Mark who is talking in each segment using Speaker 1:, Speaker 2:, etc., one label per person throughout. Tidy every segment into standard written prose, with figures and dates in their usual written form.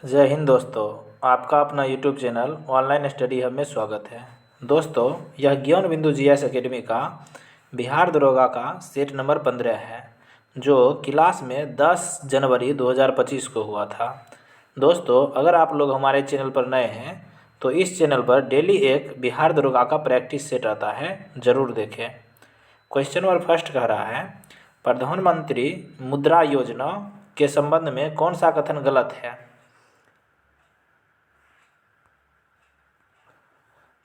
Speaker 1: जय हिंद दोस्तों। आपका अपना YouTube channel online study hub में स्वागत है। दोस्तों, यह ज्ञान बिंदु जीएस एकेडमी का बिहार दरोगा का सेट नंबर 15 है, जो क्लास में 10 जनवरी 2025 को हुआ था। दोस्तों, अगर आप लोग हमारे चैनल पर नए हैं तो इस चैनल पर डेली एक बिहार दरोगा का प्रैक्टिस सेट आता है, ज़रूर देखें। क्वेश्चन नंबर फर्स्ट कह रहा है, प्रधानमंत्री मुद्रा योजना के संबंध में कौन सा कथन गलत है।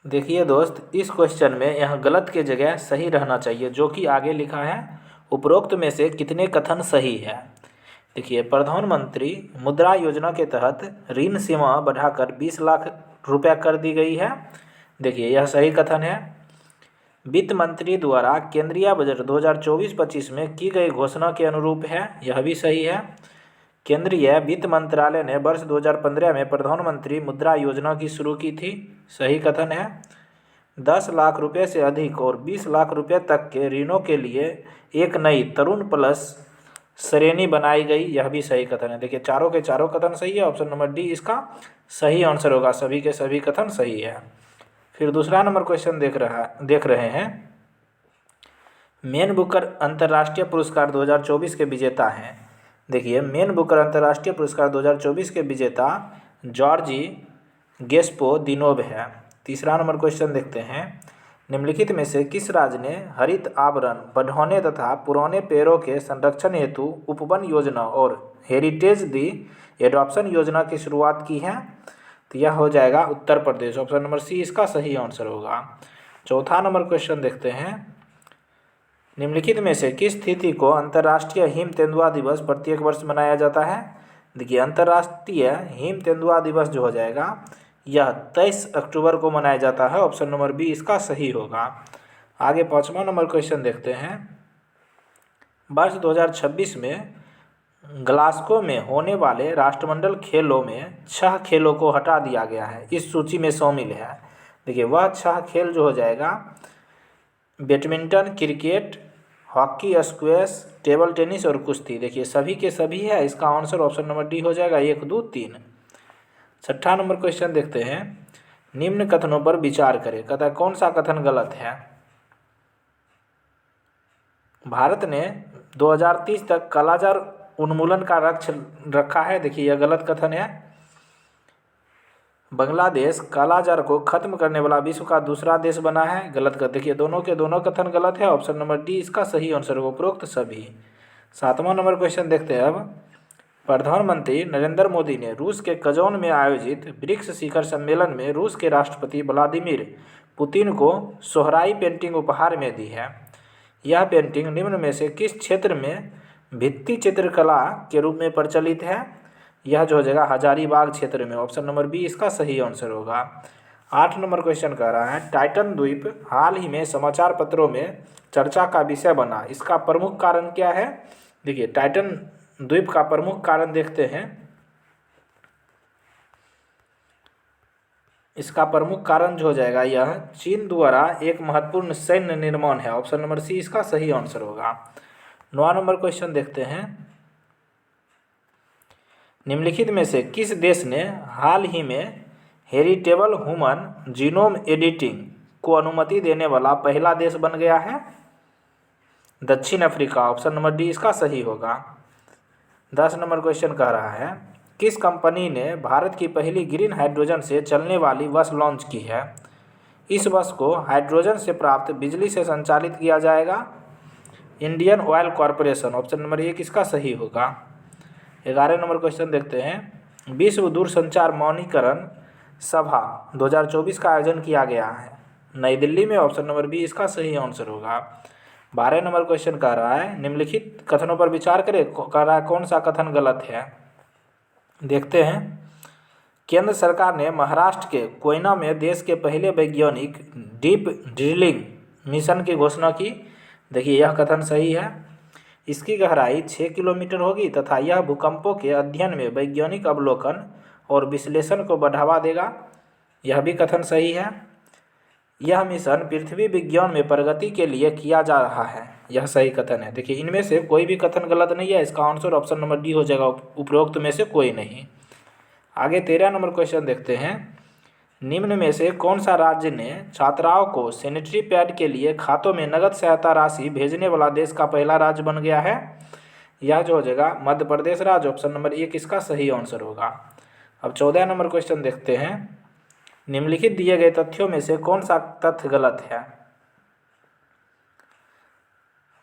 Speaker 1: देखिए दोस्त, इस क्वेश्चन में यह गलत के जगह सही रहना चाहिए, जो कि आगे लिखा है उपरोक्त में से कितने कथन सही है। देखिए, प्रधानमंत्री मुद्रा योजना के तहत ऋण सीमा बढ़ाकर 20 लाख रुपया कर दी गई है। देखिए, यह सही कथन है। वित्त मंत्री द्वारा केंद्रीय बजट 2024-25 में की गई घोषणा के अनुरूप है, यह भी सही है। केंद्रीय वित्त मंत्रालय ने वर्ष 2015 में प्रधानमंत्री मुद्रा योजना की शुरू की थी, सही कथन है। 10 लाख रुपए से अधिक और 20 लाख रुपए तक के ऋणों के लिए एक नई तरुण प्लस श्रेणी बनाई गई, यह भी सही कथन है। देखिए, चारों के चारों कथन सही है। ऑप्शन नंबर डी इसका सही आंसर होगा, सभी के सभी कथन सही है। फिर दूसरा नंबर क्वेश्चन देख रहे हैं। मैन बुकर अंतर्राष्ट्रीय पुरस्कार 2024 के विजेता हैं। देखिए, मैन बुकर अंतर्राष्ट्रीय पुरस्कार 2024 के विजेता जॉर्जी गेस्पोदिनोव है। तीसरा नंबर क्वेश्चन देखते हैं। निम्नलिखित में से किस राज्य ने हरित आवरण बढ़ाने तथा पुराने पेड़ों के संरक्षण हेतु उपवन योजना और हेरिटेज दी एडॉप्शन योजना की शुरुआत की है? तो यह हो जाएगा Uttar Pradesh. Option number C इसका सही आंसर होगा। चौथा नंबर क्वेश्चन देखते हैं। निम्नलिखित में से किस तिथि को अंतर्राष्ट्रीय हिम तेंदुआ दिवस प्रत्येक वर्ष मनाया जाता है? देखिए, अंतर्राष्ट्रीय हिम तेंदुआ दिवस जो हो जाएगा यह 23 अक्टूबर को मनाया जाता है। ऑप्शन नंबर बी इसका सही होगा। आगे पाँचवा नंबर क्वेश्चन देखते हैं। वर्ष 2026 में ग्लासगो में होने वाले राष्ट्रमंडल खेलों में 6 खेलों को हटा दिया गया है, इस सूची में शामिल है। देखिए, वह 6 खेल जो हो जाएगा badminton, cricket, hockey, squash, table tennis और कुश्ती। देखिए, सभी के सभी है, इसका आंसर ऑप्शन नंबर डी हो जाएगा, 1, 2, 3। छठा नंबर क्वेश्चन देखते हैं। निम्न कथनों पर विचार करें। कहता है कौन सा कथन गलत है? भारत ने 2030 तक कालाजार उन्मूलन का लक्ष्य रखा है। देखिए, यह गलत कथन है। बांग्लादेश कालाजार को खत्म करने वाला विश्व का दूसरा देश बना है, गलत कथन। देखिए, दोनों के दोनों कथन गलत है। ऑप्शन नंबर डी इसका सही आंसर होगा, उपरोक्त सभी। सातवां नंबर क्वेश्चन देखते हैं अब। प्रधानमंत्री नरेंद्र मोदी ने रूस के कजौन में आयोजित ब्रिक्स शिखर सम्मेलन में रूस के राष्ट्रपति व्लादिमीर पुतिन को सोहराई पेंटिंग उपहार में दी है। यह पेंटिंग निम्न में से किस क्षेत्र में भित्ति चित्रकला के रूप में प्रचलित है? यह जो हो जाएगा हजारीबाग क्षेत्र में। ऑप्शन नंबर बी इसका सही आंसर होगा। 8 नंबर क्वेश्चन कह रहा है टाइटन द्वीप हाल ही में समाचार पत्रों में चर्चा का विषय बना, इसका प्रमुख कारण क्या है? देखिए, टाइटन द्वीप का प्रमुख कारण देखते हैं। इसका प्रमुख कारण जो हो जाएगा यह चीन द्वारा एक महत्वपूर्ण सैन्य निर्माण है। ऑप्शन नंबर सी इसका सही आंसर होगा। 9 नंबर क्वेश्चन देखते हैं। निम्नलिखित में से किस देश ने हाल ही में हेरिटेबल ह्यूमन जीनोम एडिटिंग को अनुमति देने वाला पहला देश बन गया है? दक्षिण अफ्रीका। ऑप्शन नंबर डी इसका सही होगा। 10 नंबर क्वेश्चन कह रहा है किस कंपनी ने भारत की पहली ग्रीन हाइड्रोजन से चलने वाली बस लॉन्च की है? इस बस को हाइड्रोजन से प्राप्त बिजली से संचालित किया जाएगा। Indian oil corporation. Option number 1 इसका सही होगा। 11 नंबर क्वेश्चन देखते हैं। विश्व दूरसंचार मानकीकरण सभा 2024 का आयोजन किया गया है नई दिल्ली में। ऑप्शन नंबर बी इसका सही आंसर होगा। 12 नंबर क्वेश्चन कह रहा है निम्नलिखित कथनों पर विचार करें। कह रहा है कौन सा कथन गलत है? देखते हैं। केंद्र सरकार ने महाराष्ट्र के कोयना में देश के पहले वैज्ञानिक डीप ड्रिलिंग मिशन की घोषणा की। देखिए, यह कथन सही है। इसकी गहराई 6 किलोमीटर होगी तथा यह भूकंपों के अध्ययन में वैज्ञानिक अवलोकन और विश्लेषण को बढ़ावा देगा, यह भी कथन सही है। यह मिशन पृथ्वी विज्ञान में प्रगति के लिए किया जा रहा है, यह सही कथन है। देखिए, इनमें से कोई भी कथन गलत नहीं है, इसका आंसर ऑप्शन नंबर डी हो जाएगा, उपरोक्त में से कोई नहीं। आगे 13 नंबर क्वेश्चन देखते हैं। निम्न में से कौन सा राज्य ने छात्राओं को सैनिटरी पैड के लिए खातों में नगद सहायता राशि भेजने वाला देश का पहला राज्य बन गया है? यह जो हो जाएगा मध्य प्रदेश राज्य। ऑप्शन नंबर 1 इसका सही आंसर होगा। अब 14 नंबर क्वेश्चन देखते हैं। निम्नलिखित दिए गए तथ्यों में से कौन सा तथ्य गलत है?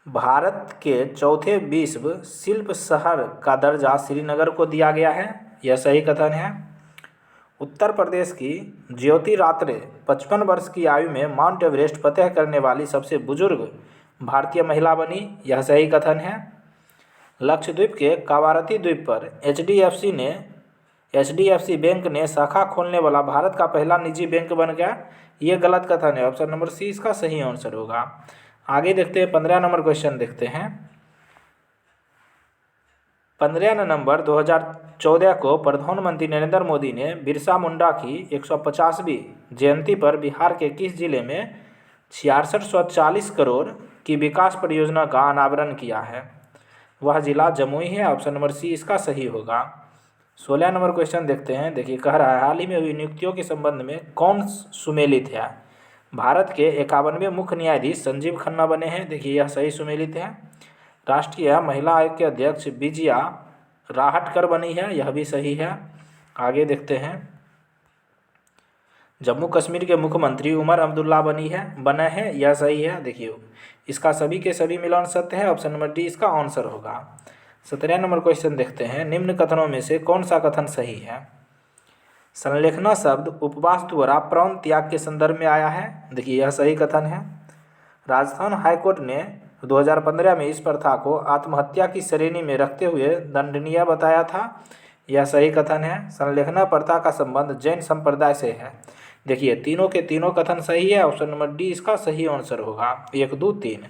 Speaker 1: भारत के चौथे विश्व शिल्प शहर का दर्जा श्रीनगर को दिया गया है, यह सही कथन है। उत्तर प्रदेश की ज्योति रात्रे 55 वर्ष की आयु में माउंट एवरेस्ट फतह करने वाली सबसे बुजुर्ग भारतीय महिला बनी, यह सही कथन है। लक्षद्वीप के कावारती द्वीप पर एचडीएफसी बैंक ने शाखा खोलने वाला भारत का पहला निजी बैंक बन गया, ये गलत कथन है। ऑप्शन नंबर सी इसका सही आंसर होगा। आगे देखते हैं 15 नंबर क्वेश्चन देखते हैं। 15 नवंबर 2014 को प्रधानमंत्री नरेंद्र मोदी ने बिरसा मुंडा की 150वीं जयंती पर बिहार के किस जिले में 6640 करोड़ की विकास परियोजना का अनावरण किया है? वह जिला जमुई है। ऑप्शन नंबर सी इसका सही होगा। 16 नंबर क्वेश्चन देखते हैं। देखिए कह रहा है हाल ही में हुई नियुक्तियों के संबंध में कौन सुमेलित है? भारत के 51वें मुख्य न्यायाधीश संजीव खन्ना बने हैं, देखिए यह सही सुमेलित है। राष्ट्रीय महिला आयोग के अध्यक्ष विजया राहटकर बनी है, यह भी सही है। आगे देखते हैं। जम्मू कश्मीर के मुख्यमंत्री उमर अब्दुल्ला बने हैं, यह सही है। देखिए इसका सभी के सभी मिलान सत्य है। ऑप्शन नंबर डी इसका आंसर होगा। 17 नंबर क्वेश्चन देखते हैं। निम्न कथनों में से कौन सा कथन सही है? संलेखना शब्द उपवास द्वारा प्राण त्याग के संदर्भ में आया है, देखिए यह सही कथन है। राजस्थान हाईकोर्ट ने 2015 में इस प्रथा को आत्महत्या की श्रेणी में रखते हुए दंडनीय बताया था, यह सही कथन है। संलेखना प्रथा का संबंध जैन संप्रदाय से है, देखिए तीनों के तीनों कथन सही है। ऑप्शन नंबर डी इसका सही आंसर होगा। 1, 2, 3।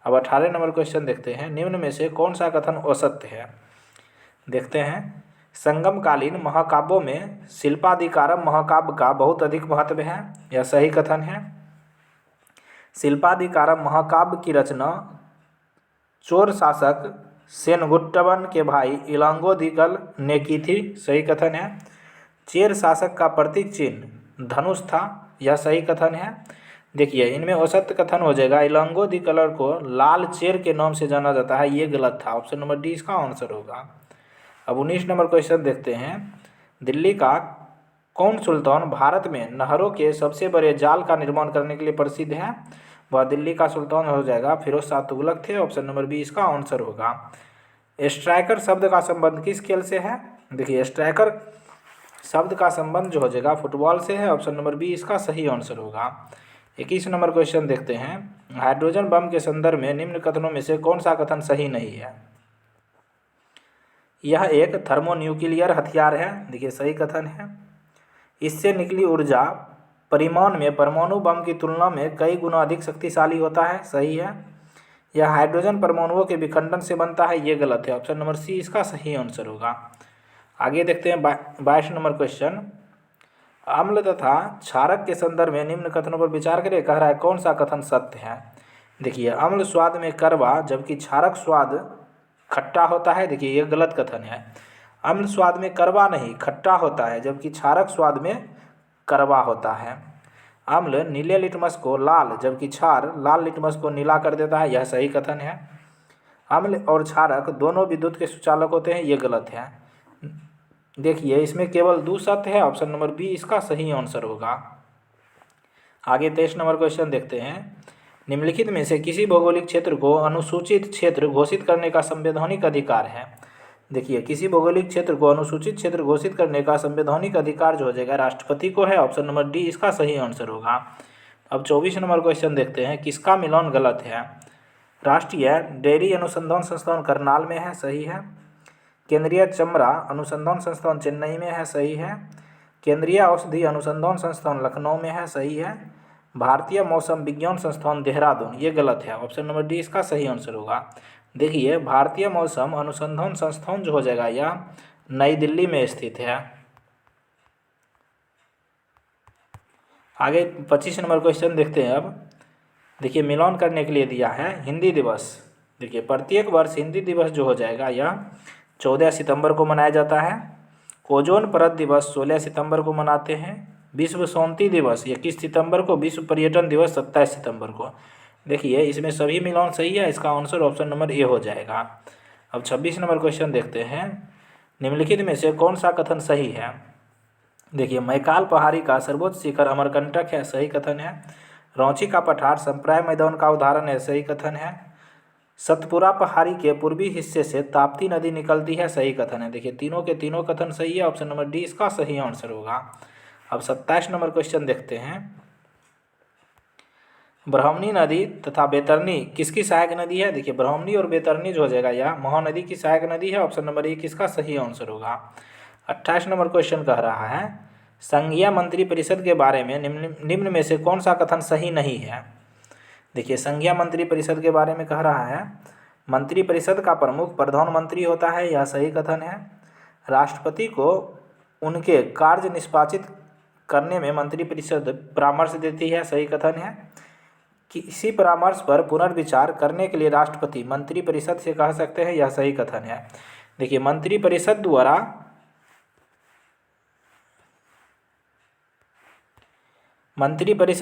Speaker 1: अब 18 नंबर क्वेश्चन देखते हैं। निम्न में से कौन सा कथन असत्य है? देखते हैं। संगमकालीन महाकाव्यों में शिल्पाधिकारम महाकाव्य का बहुत अधिक महत्व है, यह सही कथन है। शिल्पाधिकारम महाकाव्य की रचना चोर शासक सेनगुट्टवन के भाई इलांगोदिकल ने की थी, सही कथन है। चेर शासक का प्रतीक चिन्ह धनुष था, यह सही कथन है। देखिए इनमें असत्य कथन हो जाएगा। इलांगोदिकल को लाल चेर के नाम से जाना जाता है, ये गलत था। ऑप्शन नंबर डी इसका आंसर होगा। अब 19 नंबर क्वेश्चन देखते हैं। दिल्ली का कौन सुल्तान भारत में नहरों के सबसे बड़े जाल का निर्माण करने के लिए प्रसिद्ध है? वह दिल्ली का सुल्तान हो जाएगा फिरोज शाह तुगलक थे। ऑप्शन नंबर बी इसका आंसर होगा। स्ट्राइकर शब्द का संबंध किस खेल से है? देखिए स्ट्राइकर शब्द का संबंध जो हो जाएगा फुटबॉल से है। ऑप्शन नंबर बी इसका सही आंसर होगा। 21 नंबर क्वेश्चन देखते हैं। हाइड्रोजन बम के संदर्भ में निम्न कथनों में से कौन सा कथन सही नहीं है? यह एक थर्मोन्यूक्लियर हथियार है, देखिए सही कथन है। इससे निकली ऊर्जा परिमाण में परमाणु बम की तुलना में कई गुना अधिक शक्तिशाली होता है, सही है। यह हाइड्रोजन परमाणुओं के विखंडन से बनता है, ये गलत है। ऑप्शन नंबर सी इसका सही आंसर होगा। आगे देखते हैं 22 नंबर क्वेश्चन। अम्ल तथा क्षारक के संदर्भ में निम्न कथनों पर विचार करें, कह रहा है कौन सा कथन सत्य है? देखिए अम्ल स्वाद में कड़वा जबकि क्षारक स्वाद खट्टा होता है, देखिए यह गलत कथन है। अम्ल स्वाद में कड़वा नहीं खट्टा होता है जबकि क्षारक स्वाद में कड़वा होता है। अम्ल नीले लिटमस को लाल जबकि क्षार लाल लिटमस को नीला कर देता है, यह सही कथन है। अम्ल और क्षारक दोनों विद्युत के सुचालक होते हैं, ये गलत है। देखिए इसमें केवल 2 सत्य है। ऑप्शन नंबर बी इसका सही आंसर होगा। आगे 23 नंबर क्वेश्चन देखते हैं। निम्नलिखित में से किसी भौगोलिक क्षेत्र को अनुसूचित क्षेत्र घोषित करने का संवैधानिक अधिकार है? देखिए किसी भौगोलिक क्षेत्र को अनुसूचित क्षेत्र घोषित करने का संवैधानिक अधिकार जो हो जाएगा राष्ट्रपति को है। ऑप्शन नंबर डी इसका सही आंसर होगा। अब 24 नंबर क्वेश्चन देखते हैं। किसका मिलान गलत है? राष्ट्रीय डेयरी अनुसंधान संस्थान करनाल में है, सही है। केंद्रीय चमड़ा अनुसंधान संस्थान चेन्नई में है, सही है। केंद्रीय औषधि अनुसंधान संस्थान लखनऊ में है, सही है। भारतीय मौसम विज्ञान संस्थान देहरादून, ये गलत है। ऑप्शन नंबर डी इसका सही आंसर होगा। देखिए भारतीय मौसम अनुसंधान संस्थान जो हो जाएगा यह नई दिल्ली में स्थित है। आगे 25 नंबर क्वेश्चन देखते हैं। अब देखिए मिलान करने के लिए दिया है हिंदी दिवस। देखिए प्रत्येक वर्ष हिंदी दिवस जो हो जाएगा यह 14 सितंबर को मनाया जाता है। ओजोन परत दिवस 16 सितंबर को मनाते हैं। विश्व शांति दिवस 21 सितंबर को। विश्व पर्यटन दिवस 27 सितंबर को। देखिए इसमें सभी मिलान सही है, इसका आंसर ऑप्शन नंबर ए हो जाएगा। अब 26 नंबर क्वेश्चन देखते हैं, निम्नलिखित में से कौन सा कथन सही है। देखिए मैकाल पहाड़ी का सर्वोच्च शिखर अमरकंटक है, सही कथन है। रांची का पठार संप्राय मैदान का उदाहरण है, सही कथन है। सतपुरा पहाड़ी के पूर्वी हिस्से से ताप्ती नदी निकलती है, सही कथन है। देखिए तीनों के तीनों कथन सही है, ऑप्शन नंबर डी इसका सही आंसर होगा। अब 27 नंबर क्वेश्चन देखते हैं, ब्राह्मणी नदी तथा बैतरणी किसकी सहायक नदी है। देखिए ब्राह्मणी और बैतरणी जो हो जाएगा यह महानदी की सहायक नदी है, ऑप्शन नंबर ए किसका सही आंसर होगा। 28 नंबर क्वेश्चन कह रहा है, संघीय मंत्रिपरिषद के बारे में निम्न में से कौन सा कथन सही नहीं है। देखिए संघीय मंत्रिपरिषद के बारे में कह रहा है, मंत्रिपरिषद का प्रमुख प्रधानमंत्री होता है, यह सही कथन है। राष्ट्रपति को उनके कार्य निष्पादित करने में मंत्रिपरिषद परामर्श देती है, सही कथन है। किसी परामर्श पर पुनर्विचार करने के लिए राष्ट्रपति मंत्रिपरिषद से कह सकते हैं, यह सही कथन है। देखिए मंत्रिपरिषद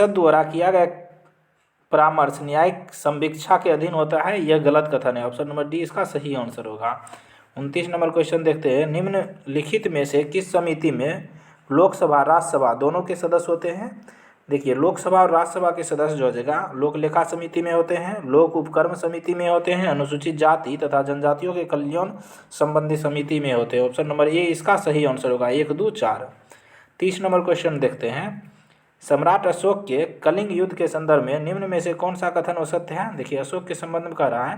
Speaker 1: द्वारा किया गया परामर्श न्यायिक संवीक्षा के अधीन होता है, यह गलत कथन है, ऑप्शन नंबर डी इसका सही आंसर होगा। 29 नंबर क्वेश्चन देखते हैं, निम्नलिखित में से किस समिति में लोकसभा राज्यसभा दोनों के सदस्य होते हैं। देखिए लोकसभा और राज्यसभा के सदस्य जो हो जाएगा लोक लेखा समिति में होते हैं, लोक उपक्रम समिति में होते हैं, अनुसूचित जाति तथा जनजातियों के कल्याण संबंधी समिति में होते हैं, ऑप्शन नंबर ए इसका सही आंसर होगा, 1, 2, 4। 30 नंबर क्वेश्चन देखते हैं, सम्राट अशोक के कलिंग युद्ध के संदर्भ में निम्न में से कौन सा कथन असत्य है। देखिए अशोक के संबंध में कह रहा है,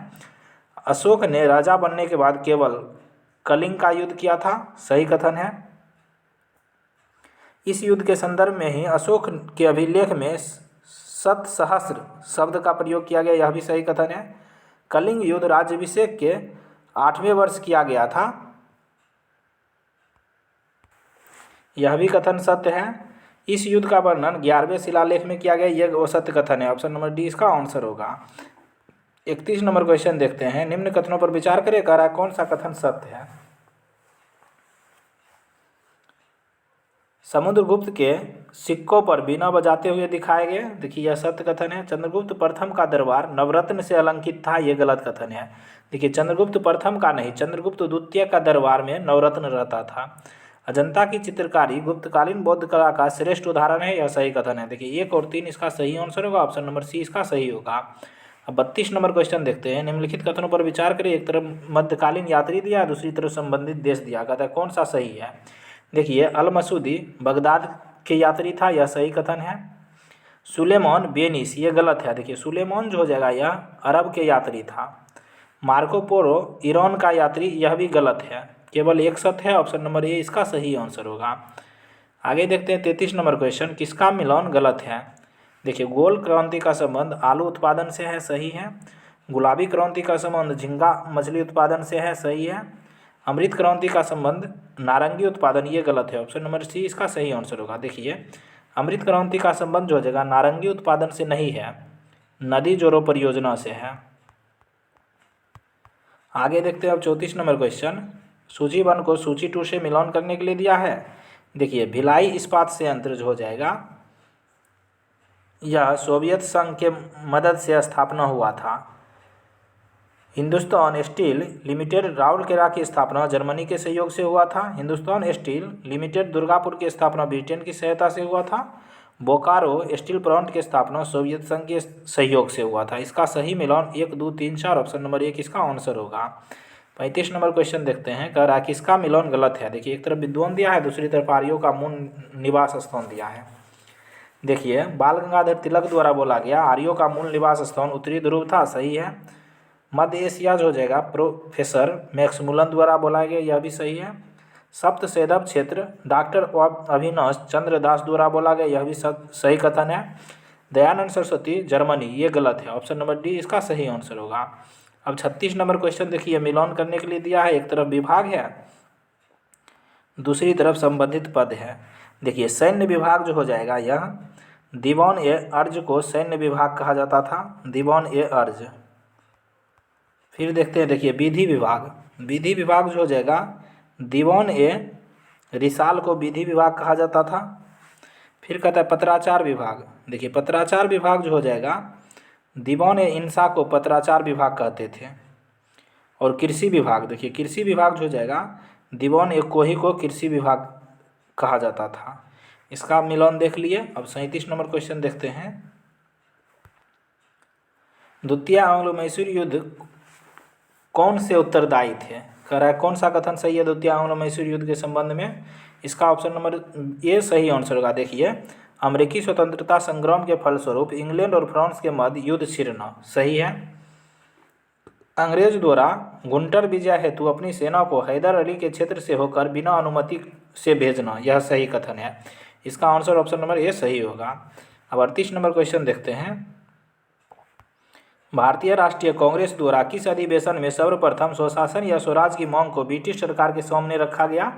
Speaker 1: अशोक ने राजा बनने के बाद केवल कलिंग का युद्ध किया था, सही कथन है। इस युद्ध के संदर्भ में ही अशोक के अभिलेख में शतसहस्र शब्द का प्रयोग किया गया, यह भी सही कथन है। कलिंग युद्ध राज्याभिषेक के 8वें वर्ष किया गया था, यह भी कथन सत्य है। इस युद्ध का वर्णन 11वें शिलालेख में किया गया, यह असत्य कथन है, ऑप्शन नंबर डी इसका आंसर होगा। 31 नंबर क्वेश्चन देखते हैं, निम्न कथनों पर विचार करें, कह रहा है कौन सा कथन सत्य है। समुद्रगुप्त के सिक्कों पर बीना बजाते हुए दिखाए गए, देखिए यह सत्य कथन है। चंद्रगुप्त प्रथम का दरबार नवरत्न से अलंकृत था, यह गलत कथन है। देखिए चंद्रगुप्त प्रथम का नहीं, चंद्रगुप्त द्वितीय का दरबार में नवरत्न रहता था। अजंता की चित्रकारी गुप्तकालीन बौद्ध कला का श्रेष्ठ उदाहरण है, यह सही कथन है। देखिए 1 और 3 इसका सही आंसर होगा, ऑप्शन नंबर सी इसका सही होगा। अब 32 नंबर क्वेश्चन देखते हैं, निम्नलिखित कथनों पर विचार करें, एक तरफ मध्यकालीन यात्री दिया, दूसरी तरफ संबंधित देश दिया, कहता है कौन सा सही है। देखिए अल मसूदी बगदाद के यात्री था, यह सही कथन है। सुलेमान बेनिस ये गलत है। देखिए सुलेमान जो हो जाएगा यह अरब के यात्री था। मार्को पोलो ईरान का यात्री, यह भी गलत है, केवल एक सत्य है, ऑप्शन नंबर ए इसका सही आंसर होगा। आगे देखते हैं 33 नंबर क्वेश्चन, किसका मिलान गलत है। देखिए गोल क्रांति का संबंध आलू उत्पादन से है, सही है। गुलाबी क्रांति का संबंध झींगा मछली उत्पादन से है, सही है। अमृत क्रांति का संबंध नारंगी उत्पादन, ये गलत है, ऑप्शन नंबर सी इसका सही आंसर होगा। देखिए अमृत क्रांति का संबंध जो हो जाएगा नारंगी उत्पादन से नहीं है, नदी जोड़ो परियोजना से है। आगे देखते हैं अब 34 नंबर क्वेश्चन, सूची 1 को सूची 2 से मिलान करने के लिए दिया है। देखिए भिलाई इस्पात संयंत्र जो हो जाएगा यह सोवियत संघ के मदद से स्थापना हुआ था। हिंदुस्तान स्टील लिमिटेड राउरकेला की स्थापना जर्मनी के सहयोग से हुआ था। हिंदुस्तान स्टील लिमिटेड दुर्गापुर की स्थापना ब्रिटेन की सहायता से हुआ था। बोकारो स्टील प्लांट की स्थापना सोवियत संघ के सहयोग से हुआ था। इसका सही मिलान 1, 2, 3, 4, ऑप्शन नंबर 1 इसका आंसर होगा। 35 नंबर क्वेश्चन देखते हैं, कह रहा है किसका मिलान गलत है। देखिए एक तरफ विद्वान दिया है, दूसरी तरफ आर्यों का मूल निवास स्थान दिया है। देखिए बाल गंगाधर तिलक द्वारा बोला गया आर्यों का मूल निवास स्थान उत्तरी ध्रुव था, सही है। मध्य एशिया जो हो जाएगा प्रोफेसर मैक्समुलन द्वारा बोला गया, यह भी सही है। सप्त सैदव क्षेत्र डॉक्टर अभिनव चंद्र दास द्वारा बोला गया, यह भी सही कथन है। दयानंद सरस्वती जर्मनी, ये गलत है, ऑप्शन नंबर डी इसका सही आंसर होगा। अब 36 नंबर क्वेश्चन देखिए मिलान करने के लिए दिया है, एक तरफ विभाग है दूसरी तरफ संबंधित पद है। देखिए सैन्य विभाग जो हो जाएगा यह दीवान ए अर्ज को सैन्य विभाग कहा जाता था, दीवान ए अर्ज। फिर देखते हैं, देखिए विधि विभाग जो हो जाएगा दीवान ए रिसाल को विधि विभाग कहा जाता था। फिर कहता है पत्राचार विभाग। देखिए पत्राचार विभाग जो हो जाएगा, दीवान इंसा को पत्राचार विभाग कहते थे। और कृषि विभाग, देखिए कृषि विभाग जो हो जाएगा, दीवान एक कोही को कृषि विभाग कहा जाता था। इसका मिलान देख लिए। अब 37 नंबर क्वेश्चन देखते हैं। द्वितीय आंग्लो मैसूर युद्ध कौन से उत्तरदायी थे? कह रहा है कौन सा कथन सही है द्वितीय आंग्लो मैसूर युद्ध के संबंध में? इसका ऑप्शन नंबर ए सही आंसर होगा। देखिए अमेरिकी स्वतंत्रता संग्राम के फलस्वरूप इंग्लैंड और फ्रांस के मध्य युद्ध छिड़ना सही है। अंग्रेज द्वारा गुंटर विजय हेतु अपनी सेना को हैदर अली के क्षेत्र से होकर बिना अनुमति से भेजना, यह सही कथन है। इसका आंसर ऑप्शन नंबर ए सही होगा। अब 38 नंबर क्वेश्चन देखते हैं। भारतीय राष्ट्रीय कांग्रेस द्वारा किस अधिवेशन में सर्वप्रथम स्वशासन या स्वराज की मांग को ब्रिटिश सरकार के सामने रखा गया?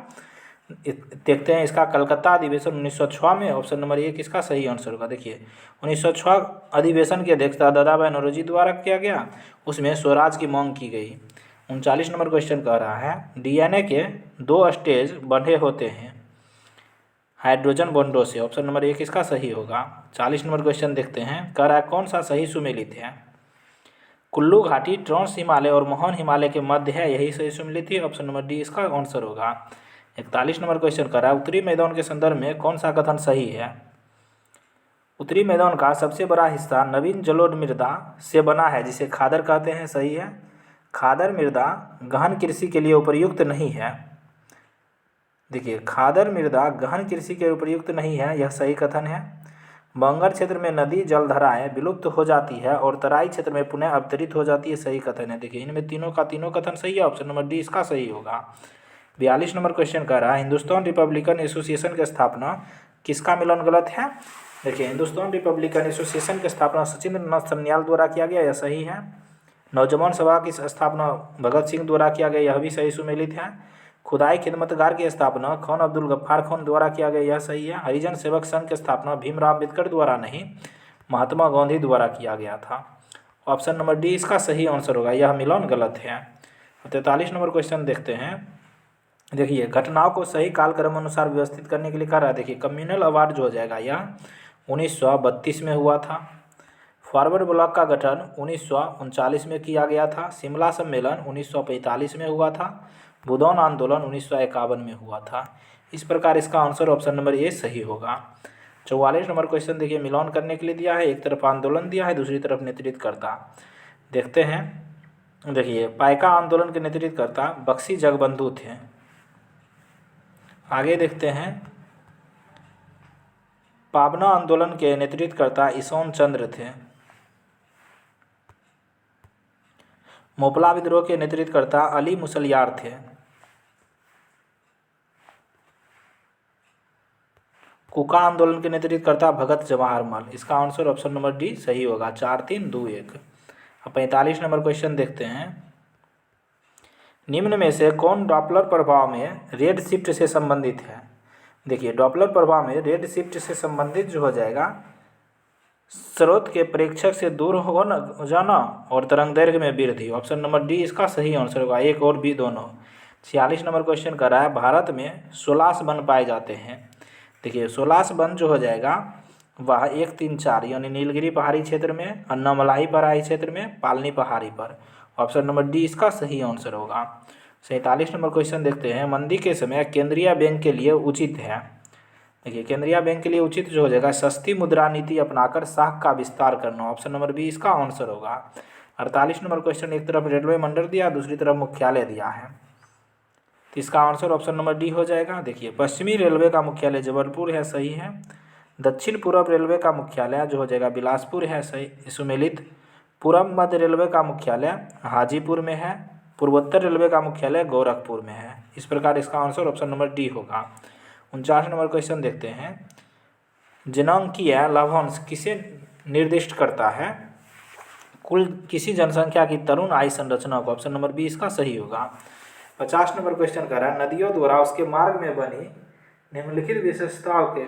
Speaker 1: देखते हैं। इसका कलकत्ता अधिवेशन 1906 में। ऑप्शन नंबर ए किसका सही आंसर होगा? देखिए 1906 अधिवेशन की अध्यक्षता दादाभाई नौरोजी द्वारा किया गया, उसमें स्वराज की मांग की गई। 39 नंबर क्वेश्चन कह रहा है डीएनए के 2 स्टेज बंधे होते हैं हाइड्रोजन बॉन्डों से। ऑप्शन नंबर ए किसका सही होगा? 40 नंबर क्वेश्चन देखते हैं। कह रहा है कौन सा सही सुमेलित है? कुल्लू घाटी ट्रांस हिमालय और महान हिमालय के मध्य है, यही सही सुमेलित है। ऑप्शन नंबर डी इसका आंसर होगा। 41 नंबर क्वेश्चन कर रहा है उत्तरी मैदान के संदर्भ में कौन सा कथन सही है? उत्तरी मैदान का सबसे बड़ा हिस्सा नवीन जलोढ़ मृदा से बना है, जिसे खादर कहते हैं, सही है। खादर मृदा गहन कृषि के लिए उपयुक्त नहीं है। देखिए खादर मृदा गहन कृषि के उपयुक्त नहीं है, यह सही कथन है। बंगर क्षेत्र में नदी जलधाराएं विलुप्त हो जाती है और तराई क्षेत्र में पुनः अवतरित हो जाती है, सही कथन है। देखिए इनमें तीनों का तीनों कथन सही है। ऑप्शन नंबर डी इसका सही होगा। 42 नंबर क्वेश्चन कह रहा है हिंदुस्तान रिपब्लिकन एसोसिएशन की स्थापना किसका मिलान गलत है? देखिए हिंदुस्तान रिपब्लिकन एसोसिएशन की स्थापना सचिंद्र नाथ सन्याल द्वारा किया गया, यह सही है। नौजवान सभा की स्थापना भगत सिंह द्वारा किया गया, यह भी सही सुमेलित है। खुदाई खिदमतगार की स्थापना खान अब्दुल गफ्फार खान द्वारा किया गया, यह सही है। हरिजन सेवक संघ की स्थापना भीमराव अम्बेडकर द्वारा नहीं, महात्मा गांधी द्वारा किया गया था। ऑप्शन नंबर डी इसका सही आंसर होगा, यह मिलान गलत है। 43 नंबर क्वेश्चन देखते हैं। देखिए घटनाओं को सही कालक्रम अनुसार व्यवस्थित करने के लिए कह रहा है। देखिए कम्युनल अवार्ड जो हो जाएगा यह 1932 में हुआ था। फॉरवर्ड ब्लॉक का गठन 1939 में किया गया था। शिमला सम्मेलन 1945 में हुआ था। बुदौन आंदोलन 1951 में हुआ था। इस प्रकार इसका आंसर ऑप्शन नंबर ए सही होगा। 44 नंबर क्वेश्चन देखिए मिलान करने के लिए दिया है। एक तरफ आंदोलन दिया है, दूसरी तरफ नेतृत्वकर्ता। देखते हैं। देखिए पाइका आंदोलन के नेतृत्वकर्ता बख्शी जगबंधु थे। आगे देखते हैं। पाबना आंदोलन के नेतृत्वकर्ता ईशान चंद्र थे। मोपला विद्रोह के नेतृत्वकर्ता अली मुसलियार थे। कुका आंदोलन के नेतृत्वकर्ता भगत जवाहरलाल। इसका आंसर ऑप्शन नंबर डी सही होगा। 4 3 2 1। अब 45 नंबर क्वेश्चन देखते हैं। निम्न में से कौन डॉपलर प्रभाव में रेड शिफ्ट से संबंधित है? देखिए डॉपलर प्रभाव में रेड शिफ्ट से संबंधित जो हो जाएगा स्रोत के प्रेक्षक से दूर हो जाना और तरंग दैर्घ्य में वृद्धि। ऑप्शन नंबर डी इसका सही आंसर होगा, एक और बी दोनों। 46 नंबर क्वेश्चन कर रहा है भारत में 16 वन पाए जाते हैं। देखिए 16 वन जो हो जाएगा वह 1 3 4 यानी नीलगिरी पहाड़ी क्षेत्र में, अन्नामलाई पहाड़ी क्षेत्र में, पालनी पहाड़ी पर। ऑप्शन नंबर डी इसका सही आंसर होगा। 47 नंबर क्वेश्चन देखते हैं। मंदी के समय केंद्रीय बैंक के लिए उचित है। देखिए केंद्रीय बैंक के लिए उचित जो हो जाएगा सस्ती मुद्रा नीति अपनाकर साख का विस्तार करना। ऑप्शन नंबर बी इसका आंसर होगा। 48 नंबर क्वेश्चन एक तरफ रेलवे मंडल दिया, दूसरी तरफ मुख्यालय दिया है, तो इसका आंसर ऑप्शन नंबर डी हो जाएगा। देखिए पश्चिमी रेलवे का मुख्यालय जबलपुर है, सही है। दक्षिण पूर्व रेलवे का मुख्यालय जो हो जाएगा बिलासपुर है, सही सुमेलित। पूर्व मध्य रेलवे का मुख्यालय हाजीपुर में है। पूर्वोत्तर रेलवे का मुख्यालय गोरखपुर में है। इस प्रकार इसका आंसर ऑप्शन नंबर डी होगा। 49 नंबर क्वेश्चन देखते हैं। जनांकीय लाभांश किसे निर्दिष्ट करता है? कुल किसी जनसंख्या की तरुण आयु संरचना को। ऑप्शन नंबर बी इसका सही होगा। 50 नंबर क्वेश्चन कर रहा है नदियों द्वारा उसके मार्ग में बनी निम्नलिखित विशेषताओं के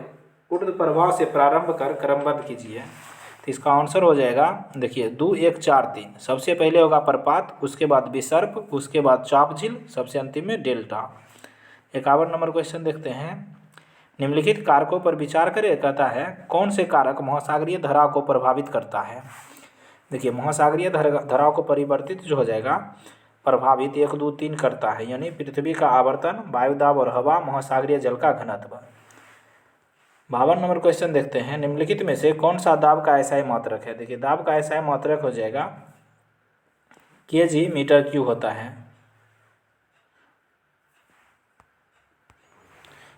Speaker 1: ऊर्ध्व प्रवाह से प्रारंभ कर क्रमबद्ध कीजिए। तो इसका आंसर हो जाएगा देखिए 2 1 4 3। सबसे पहले होगा प्रपात, उसके बाद विसर्प, उसके बाद चाप झील, सबसे अंतिम में डेल्टा। 51 नंबर क्वेश्चन देखते हैं। निम्नलिखित कारकों पर विचार करें, कहता है कौन से कारक महासागरीय धाराओं को प्रभावित करता है। देखिए महासागरीय धाराओं को परिवर्तित जो हो जाएगा, प्रभावित 1, 2, 3 करता है, यानी पृथ्वी का आवर्तन, वायु दाब और हवा, महासागरीय जल का घनत्व। 52 नंबर क्वेश्चन देखते हैं। निम्नलिखित में से कौन सा दाब का एसआई मात्रक है। देखिए दाब का एसआई मात्रक हो जाएगा केजी मीटर क्यूब होता है।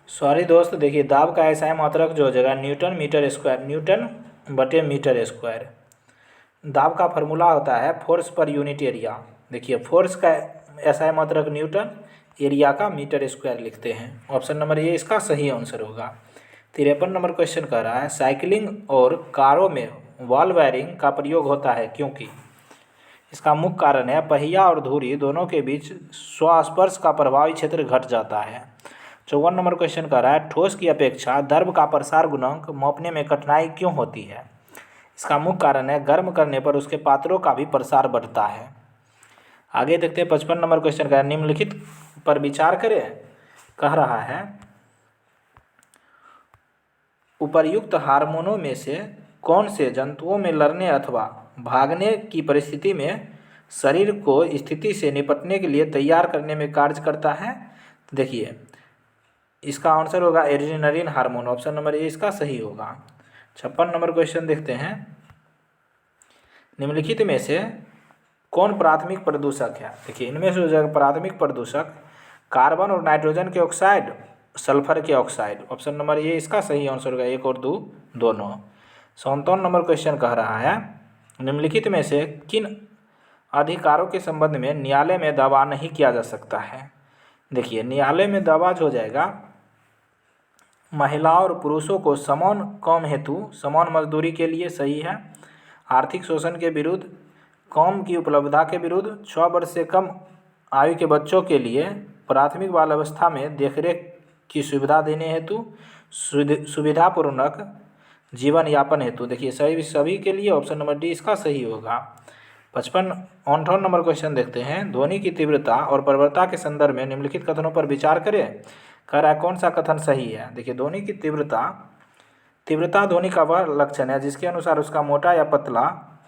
Speaker 1: सॉरी दोस्त, देखिए दाब का एसआई मात्रक जो हो जाएगा न्यूटन मीटर स्क्वायर, न्यूटन बटे मीटर स्क्वायर। दाब का फॉर्मूला होता है फोर्स पर यूनिट एरिया। देखिए फोर्स का एसआई मात्रक न्यूटन, एरिया का मीटर स्क्वायर लिखते हैं। ऑप्शन नंबर ए इसका सही आंसर होगा। 53 नंबर क्वेश्चन कह रहा है साइकिलिंग और कारों में बॉल बेयरिंग का प्रयोग होता है क्योंकि। इसका मुख्य कारण है पहिया और धुरी दोनों के बीच स्वस्पर्श का प्रभावी क्षेत्र घट जाता है। 54 नंबर क्वेश्चन कह रहा है ठोस की अपेक्षा द्रव का प्रसार गुणांक मापने में कठिनाई क्यों होती है। इसका मुख्य कारण है गर्म करने पर उसके पात्रों का भी प्रसार बढ़ता है। आगे देखते हैं 55 नंबर क्वेश्चन का निम्नलिखित पर विचार करें, कह रहा है उपर्युक्त हार्मोनों में से कौन से जंतुओं में लड़ने अथवा भागने की परिस्थिति में शरीर को स्थिति से निपटने के लिए तैयार करने में कार्य करता है। तो देखिए इसका आंसर होगा adrenaline hormone. Option number A इसका सही होगा। 56 नंबर क्वेश्चन देखते हैं। निम्नलिखित में से कौन प्राथमिक प्रदूषक है। देखिए इनमें से जो प्राथमिक प्रदूषक कार्बन और नाइट्रोजन के ऑक्साइड, सल्फर के ऑक्साइड। ऑप्शन नंबर ए इसका सही आंसर होगा, 1 और 2 दोनों। 57 नंबर क्वेश्चन कह रहा है निम्नलिखित में से किन अधिकारों के संबंध में न्यायालय में दावा नहीं किया जा सकता है। देखिए न्यायालय में दावा जो हो जाएगा महिलाओं और पुरुषों को समान काम हेतु समान मजदूरी के लिए सही है, आर्थिक शोषण के विरुद्ध, काम की उपलब्धता के विरुद्ध, 6 वर्ष से कम आयु के बच्चों के लिए प्राथमिक बाल अवस्था में देखरेख की सुविधा देने हेतु, सुविधापूर्वक जीवन यापन हेतु। देखिए सभी के लिए ऑप्शन नंबर डी इसका सही होगा। 58 नंबर क्वेश्चन देखते हैं। ध्वनि की तीव्रता और प्रवणता के संदर्भ में निम्नलिखित कथनों पर विचार करें, कह रहा है कौन सा कथन सही है। देखिए ध्वनि की तीव्रता ध्वनि का वह लक्षण है जिसके अनुसार उसका मोटा या पतला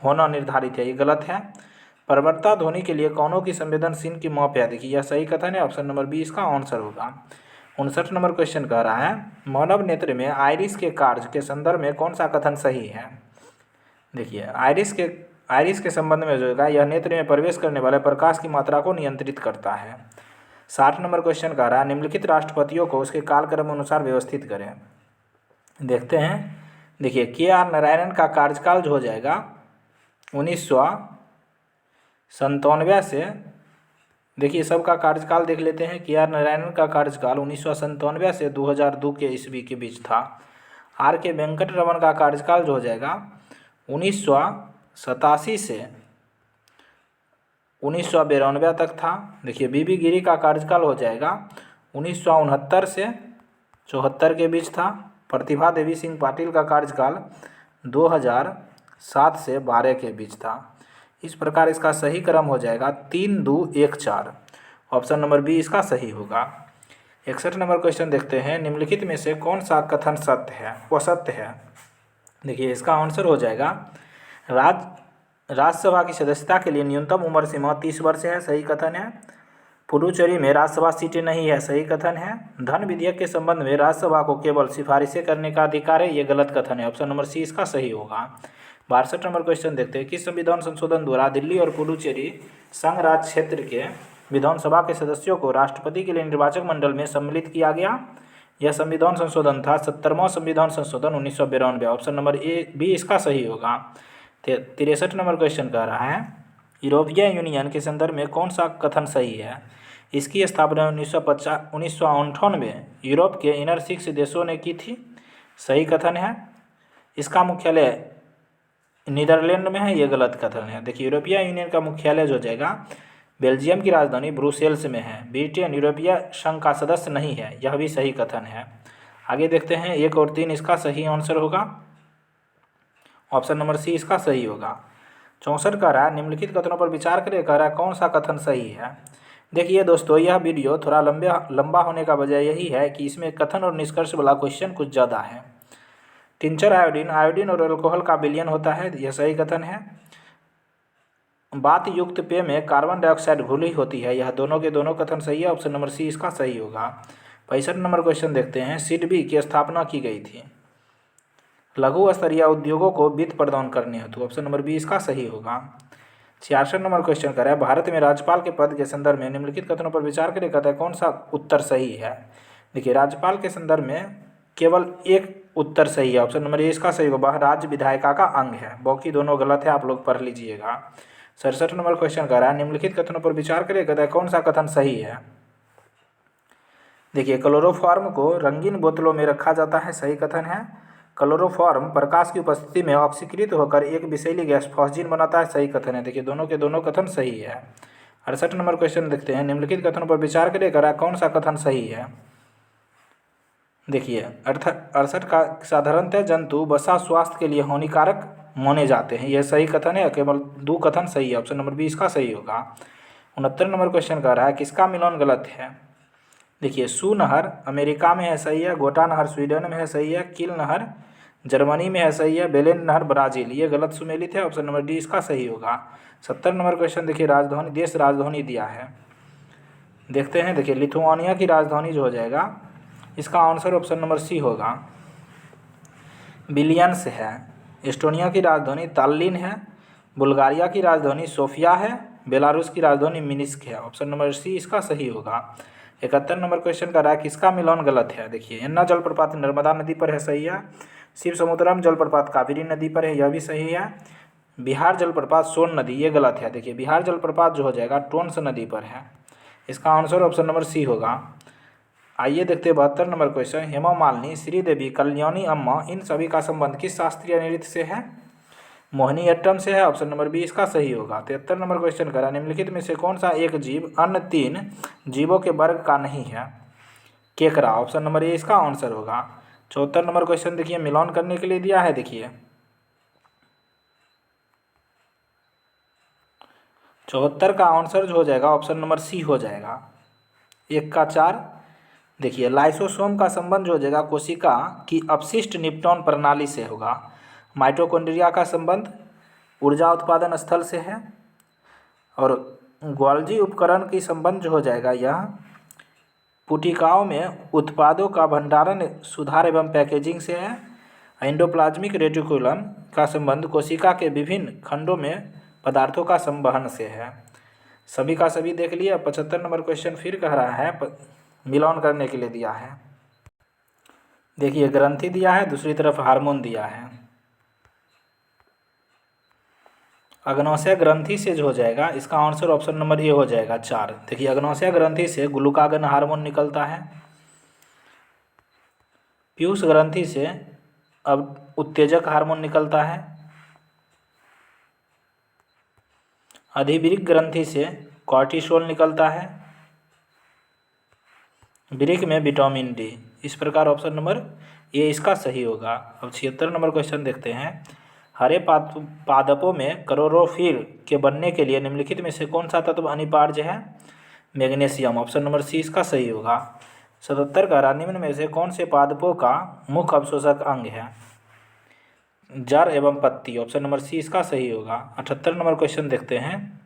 Speaker 1: होना निर्धारित है, ये गलत है। प्रवणता ध्वनि के लिए कौनों की संवेदनशील की माप है। देखिए यह सही कथन है, ऑप्शन नंबर बी इसका आंसर होगा। 59 नंबर क्वेश्चन कह रहा है मानव नेत्र में आइरिस के कार्य के संदर्भ में कौन सा कथन सही है। देखिए आइरिस के संबंध में जो है यह नेत्र में प्रवेश करने वाले प्रकाश की मात्रा को नियंत्रित करता है। 60 नंबर क्वेश्चन कह रहा है निम्नलिखित राष्ट्रपतियों को उसके कालक्रम अनुसार व्यवस्थित करें। देखते हैं। देखिए KR नारायणन का कार्यकाल जो हो जाएगा 1997 से, देखिए सबका कार्यकाल देख लेते हैं। KR नारायणन का कार्यकाल 1997 से 2002 के ईस्वी के बीच था। RK वेंकटरमन का कार्यकाल जो हो जाएगा 1987 से 1992 तक था। देखिए BB गिरी का कार्यकाल हो जाएगा 1969 से 74 के बीच था। प्रतिभा देवी सिंह पाटिल का कार्यकाल 2007 से 12 के बीच था। इस प्रकार इसका सही क्रम हो जाएगा 3, 2, 1, 4। ऑप्शन नंबर बी इसका सही होगा। 61 नंबर क्वेश्चन देखते हैं। निम्नलिखित में से कौन सा कथन सत्य है, वो सत्य है। देखिए इसका आंसर हो जाएगा राज्यसभा की सदस्यता के लिए न्यूनतम उम्र सीमा 30 वर्ष है, सही कथन है। पुडुचेरी में राज्यसभा सीटें नहीं है, सही कथन है। धन विधेयक के संबंध में राज्यसभा को केवल सिफारिशें करने का अधिकार है, ये गलत कथन है। ऑप्शन नंबर सी इसका सही होगा। 62 नंबर क्वेश्चन देखते हैं। किस संविधान संशोधन द्वारा दिल्ली और पुडुचेरी संघ राज्य क्षेत्र के विधानसभा के सदस्यों को राष्ट्रपति के लिए निर्वाचक मंडल में सम्मिलित किया गया। यह संविधान संशोधन था 70वां संविधान संशोधन 1992। ऑप्शन नंबर ए बी इसका सही होगा। 63 नंबर क्वेश्चन कह रहा है यूरोपीय यूनियन के संदर्भ में कौन सा कथन सही है। इसकी स्थापना 1958 में यूरोप के इनर 6 देशों ने की थी, सही कथन है। इसका मुख्यालय नीदरलैंड में है, ये गलत कथन है। देखिए यूरोपीय यूनियन का मुख्यालय जो हो जाएगा बेल्जियम की राजधानी ब्रुसेल्स में है। ब्रिटेन यूरोपीय संघ का सदस्य नहीं है, यह भी सही कथन है। आगे देखते हैं। 1 और 3 इसका सही आंसर होगा। ऑप्शन नंबर सी इसका सही होगा। 64 कह रहा है निम्नलिखित कथनों पर विचार करें, कह रहा है कौन सा कथन सही है। देखिए दोस्तों, यह वीडियो थोड़ा लंबा होने का वजह यही है कि इसमें कथन और निष्कर्ष वाला क्वेश्चन कुछ ज़्यादा है। टिंचर आयोडीन, आयोडीन और अल्कोहल का विलयन होता है, यह सही कथन है। बात युक्त पेय में कार्बन डाइऑक्साइड घुली होती है, यह दोनों के दोनों कथन सही है। ऑप्शन नंबर सी इसका सही होगा। 65 नंबर क्वेश्चन देखते हैं। सिडबी की स्थापना की गई थी लघु स्तरीय उद्योगों को वित्त प्रदान करने हेतु। ऑप्शन नंबर बी इसका सही होगा। 66 नंबर क्वेश्चन कर रहा है, भारत में राज्यपाल के पद के संदर्भ में निम्नलिखित कथनों पर विचार करें, कहता है कौन सा उत्तर सही है। देखिए, राज्यपाल के संदर्भ में केवल एक उत्तर सही है, ऑप्शन नंबर ए इसका सही होगा। वह राज्य विधायिका का अंग है, बाकी दोनों गलत है, आप लोग पढ़ लीजिएगा। 67 नंबर क्वेश्चन कर रहा है, निम्नलिखित कथनों पर विचार करें, कहता है कौन सा कथन सही है। देखिए, क्लोरोफॉर्म को रंगीन बोतलों में रखा जाता है, सही कथन है। क्लोरोफॉर्म प्रकाश की उपस्थिति में ऑक्सीकृत होकर एक विषैली गैस फॉस्जीन बनाता है, सही कथन है। देखिए, दोनों के दोनों कथन सही है। 68 नंबर क्वेश्चन देखते हैं, निम्नलिखित कथनों पर विचार करें, करा कौन सा कथन सही है। देखिए, 68 का साधारणतः जंतु वसा स्वास्थ्य के लिए हानिकारक माने जाते हैं, यह सही कथन है। केवल 2 कथन सही है, ऑप्शन नंबर बी इसका सही होगा। 69 नंबर क्वेश्चन कह रहा है, किसका मिलान गलत है। देखिए, सू नहर अमेरिका में है, सही है। गोटा नहर स्वीडन में है, सही है। किल नहर जर्मनी में है, सही है। बेलेन नहर ब्राज़ील, ये गलत सुमेलित है, ऑप्शन नंबर डी इसका सही होगा। 70 नंबर क्वेश्चन देखिए, राजधानी देश राजधानी दिया है, देखते हैं। देखिए, लिथुआनिया की राजधानी जो हो जाएगा, इसका आंसर ऑप्शन नंबर सी होगा, विलियंस है। एस्टोनिया की राजधानी ताल्लिन है। बुल्गारिया की राजधानी सोफिया है। बेलारूस की राजधानी मिन्स्क है, ऑप्शन नंबर सी इसका सही होगा। 71 नंबर क्वेश्चन का रहा है, किसका मिलान गलत है। देखिए, यन्ना जलप्रपात नर्मदा नदी पर है, सही है। शिव समुद्रम जलप्रपात कावेरी नदी पर है, यह भी सही है। बिहार जलप्रपात सोन नदी, ये गलत है। देखिए, बिहार जलप्रपात जो हो जाएगा टोन्स नदी पर है, इसका आंसर ऑप्शन नंबर सी होगा। आइए देखते हैं 72 नंबर क्वेश्चन, हेमा मालिनी, श्रीदेवी, कल्याणी अम्मा, इन सभी का संबंध किस शास्त्रीय नृत्य से है। मोहिनीअट्टम से है, ऑप्शन नंबर बी इसका सही होगा। 73 नंबर क्वेश्चन करा, निम्नलिखित में से कौन सा एक जीव अन्य 3 जीवों के वर्ग का नहीं है। केकड़ा, ऑप्शन नंबर ए इसका आंसर होगा। 74 नंबर क्वेश्चन देखिए, मिलान करने के लिए दिया है। देखिए, 74 का आंसर जो हो जाएगा ऑप्शन नंबर सी हो जाएगा, 1 का 4। देखिए, लाइसोसोम का संबंध जो हो जाएगा कोशिका की अपशिष्ट निपटॉन प्रणाली से होगा। माइटोकॉन्ड्रिया का संबंध ऊर्जा उत्पादन स्थल से है। और गोल्जी उपकरण की संबंध जो हो जाएगा, यह पुटिकाओं में उत्पादों का भंडारण, सुधार एवं पैकेजिंग से है। एंडोप्लाज्मिक रेटिकुलम का संबंध कोशिका के विभिन्न खंडों में पदार्थों का संवहन से है। सभी का सभी देख लिया। 75 नंबर क्वेश्चन फिर कह रहा है, मिलान करने के लिए दिया है। देखिए, ग्रंथि दिया है, दूसरी तरफ हार्मोन दिया है। अग्नाशय ग्रंथि से जो हो जाएगा, इसका आंसर ऑप्शन नंबर ए हो जाएगा, 4। देखिए, अग्नाशय ग्रंथि से ग्लूकागन हार्मोन निकलता है। पीयूष ग्रंथि से अब उत्तेजक हार्मोन निकलता है। अधिवृक्क ग्रंथि से कॉर्टिसोल निकलता है। वृक्क में विटामिन डी। इस प्रकार ऑप्शन नंबर ए इसका सही होगा। अब 76 नंबर क्वेश्चन देखते हैं, हरे पादपों में क्लोरोफिल के बनने के लिए निम्नलिखित में से कौन सा तत्व अनिवार्य है। मैग्नीशियम, ऑप्शन नंबर सी इसका सही होगा। 77 का निम्न में से कौन से पादपों का मुख्य अवशोषक अंग है। जड़ एवं पत्ती, ऑप्शन नंबर सी इसका सही होगा। 78 नंबर क्वेश्चन देखते हैं,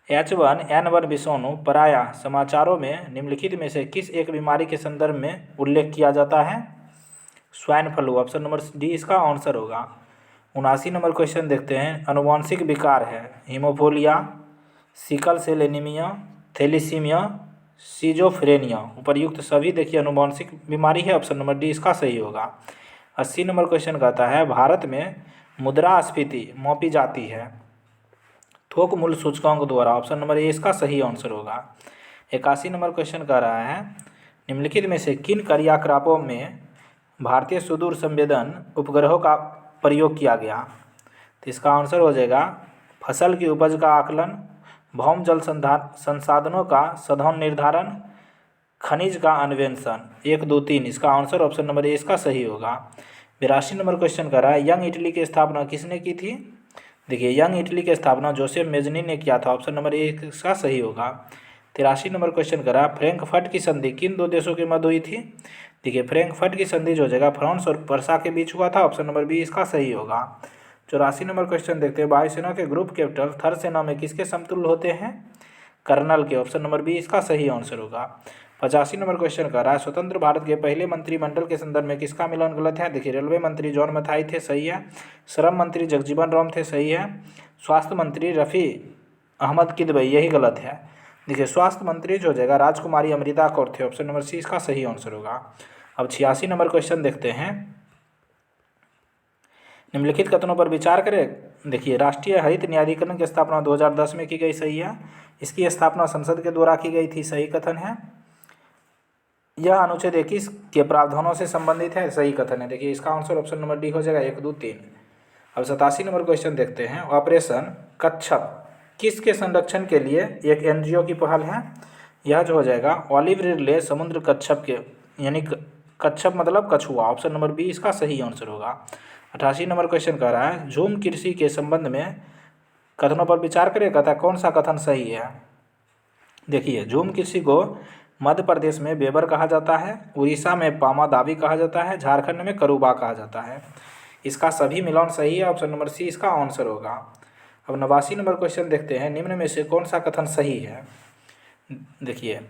Speaker 1: H1N1 विषाणु प्रायः समाचारों में निम्नलिखित में से किस एक बीमारी के संदर्भ में उल्लेख किया जाता है। Swine flu, option number D इसका आंसर होगा। 79 नंबर क्वेश्चन देखते हैं, अनुवांशिक विकार है haemophilia, sickle cell anaemia, thalassaemia, schizophrenia, उपर्युक्त सभी देखिए अनुवांशिक बीमारी है, ऑप्शन नंबर डी इसका सही होगा। 80 नंबर क्वेश्चन कहता है, भारत में मुद्रास्फीति मापी जाती है थोक मूल्य सूचकांक द्वारा, ऑप्शन नंबर ए इसका सही आंसर होगा। 81 नंबर क्वेश्चन कह रहा है, निम्नलिखित में से किन क्रियाकलापों में भारतीय सुदूर संवेदन उपग्रहों का प्रयोग किया गया। तो इसका आंसर हो जाएगा, फसल की उपज का आकलन, भौम जल संसाधनों का सधन निर्धारण, खनिज का अन्वेषण। 1, 2, 3 इसका आंसर ऑप्शन नंबर ए इसका सही होगा। 82 नंबर क्वेश्चन कर रहा है, यंग इटली की स्थापना किसने की थी। देखिए यंग इटली की स्थापना जोसेफ मेजनी ने किया था, ऑप्शन नंबर ए इसका सही होगा। 83 नंबर क्वेश्चन करा, फ्रैंकफर्ट की संधि किन दो देशों के मध्य हुई थी? देखिए फ्रैंकफर्ट की संधि जो जगह फ्रांस और पर्सा के बीच हुआ था, ऑप्शन नंबर बी इसका सही होगा। 84 नंबर क्वेश्चन देखते हैं, वायुसेना के ग्रुप कैप्टन थर सेना में किसके समतुल्य होते हैं? कर्नल के, ऑप्शन नंबर बी इसका सही आंसर होगा। 85 नंबर क्वेश्चन कर रहा है, स्वतंत्र भारत के पहले मंत्रिमंडल के संदर्भ में किसका मिलान गलत है? देखिए रेलवे मंत्री जॉन मथाई थे, सही है। श्रम मंत्री जगजीवन राम थे, सही है। स्वास्थ्य मंत्री रफ़ी अहमद किदवई, यही गलत है। देखिए स्वास्थ्य मंत्री जो हो जाएगा राजकुमारी अमृता कौर थे, ऑप्शन नंबर सी इसका सही आंसर होगा। अब 86 नंबर क्वेश्चन देखते हैं, निम्नलिखित कथनों पर विचार करें। देखिए राष्ट्रीय हरित न्यायाधिकरण की स्थापना 2010 में की गई, सही है। इसकी स्थापना संसद के द्वारा की गई थी, सही कथन है। यह अनुच्छेद 21 के प्रावधानों से संबंधित है, सही कथन है। देखिए इसका आंसर ऑप्शन नंबर डी हो जाएगा, 1, 2, 3। अब 87 नंबर क्वेश्चन देखते हैं, ऑपरेशन कच्छप किसके संरक्षण के लिए एक एनजीओ की पहल है? यह जो हो जाएगा ऑलिव रिडले समुद्र कच्छप के, यानी कच्छप मतलब कछुआ, ऑप्शन नंबर बी इसका सही आंसर होगा। 88 नंबर क्वेश्चन कह रहा है, झूम कृषि के संबंध में कथनों पर विचार करें, कहता है कौन सा कथन सही है? देखिए झूम कृषि को मध्य प्रदेश में बेबर कहा जाता है, उड़ीसा में पामादावी कहा जाता है, झारखंड में करूबा कहा जाता है। इसका सभी मिलान सही है, ऑप्शन नंबर सी इसका आंसर होगा। अब 89 नंबर क्वेश्चन देखते हैं, निम्न में से कौन सा कथन सही है? देखिए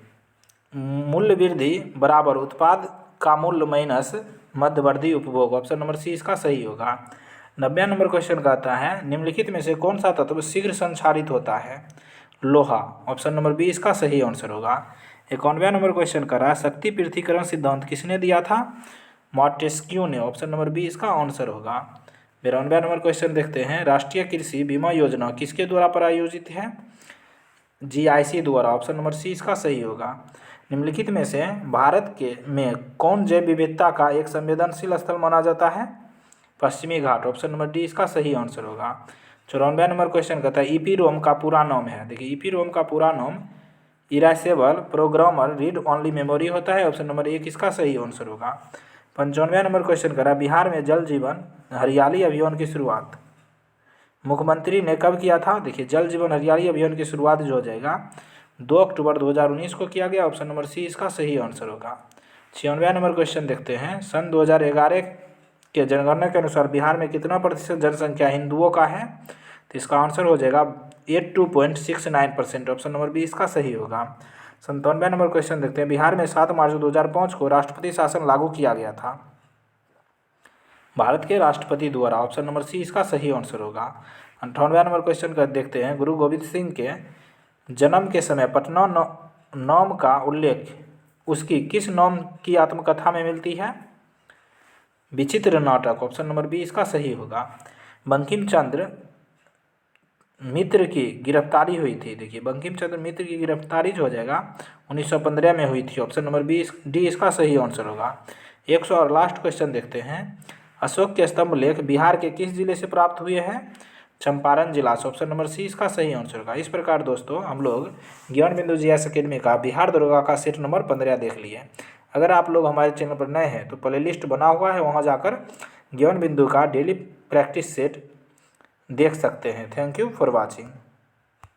Speaker 1: मूल्य वृद्धि बराबर उत्पाद का मूल्य माइनस मध्यवर्ती उपभोग, ऑप्शन नंबर सी इसका सही होगा। 90 नंबर क्वेश्चन कहता है, निम्नलिखित में से कौन सा तत्व शीघ्र संक्षारित होता है? लोहा, ऑप्शन नंबर बी इसका सही आंसर होगा। 91 नंबर क्वेश्चन कर रहा है, शक्ति पृथक्करण सिद्धांत किसने दिया था? मॉन्टेस्क्यू ने, ऑप्शन नंबर बी इसका आंसर होगा। 92 नंबर क्वेश्चन देखते हैं, राष्ट्रीय कृषि बीमा योजना किसके द्वारा प्रायोजित है? जीआईसी द्वारा, ऑप्शन नंबर सी इसका सही होगा। निम्नलिखित में से भारत के में कौन जैव विविधता का एक संवेदनशील स्थल माना जाता है? पश्चिमी घाट, ऑप्शन नंबर डी इसका सही आंसर होगा। 94 नंबर क्वेश्चन कहता है, ईपीरोम का पूरा नाम है? देखिए ईपीरोम का पूरा नाम erasable programmer read only memory होता है, ऑप्शन नंबर 1 इसका सही आंसर होगा। 95 नंबर क्वेश्चन करा, बिहार में जल जीवन हरियाली अभियान की शुरुआत मुख्यमंत्री ने कब किया था? देखिए जल जीवन हरियाली अभियान की शुरुआत जो हो जाएगा 2 अक्टूबर 2019 को किया गया, ऑप्शन नंबर सी इसका सही आंसर होगा। 96 नंबर क्वेश्चन देखते हैं, सन 2011 के जनगणना के अनुसार बिहार में कितना प्रतिशत जनसंख्या हिंदुओं का है? तो इसका आंसर हो जाएगा 82.69%, ऑप्शन नंबर बी इसका सही होगा। 97 नंबर क्वेश्चन देखते हैं, बिहार में 7 मार्च 2005 को राष्ट्रपति शासन लागू किया गया था, भारत के राष्ट्रपति द्वारा, ऑप्शन नंबर सी इसका सही आंसर होगा। 98 नंबर क्वेश्चन का देखते हैं, गुरु गोविंद सिंह के जन्म के समय पटना नाम का उल्लेख उसकी किस नाम की आत्मकथा में मिलती है? विचित्र नाटक, ऑप्शन नंबर बी इसका सही होगा। बंकिम चंद्र मित्र की गिरफ्तारी हुई थी, देखिए बंकिम चंद्र मित्र की गिरफ्तारी जो हो जाएगा 1915 में हुई थी, ऑप्शन नंबर डी इसका सही आंसर होगा। 100 और लास्ट क्वेश्चन देखते हैं, अशोक के स्तंभ लेख बिहार के किस जिले से प्राप्त हुए हैं? चंपारण जिला से, ऑप्शन नंबर सी इसका सही आंसर होगा। इस प्रकार दोस्तों हम लोग ज्ञान बिंदु जीएस अकेडमी का बिहार दरोगा का सेट नंबर 15 देख लिए। अगर आप लोग हमारे चैनल पर नए हैं तो प्ले लिस्ट बना हुआ है, वहाँ जाकर ज्ञान बिंदु का डेली प्रैक्टिस सेट देख सकते हैं। Thank you for watching.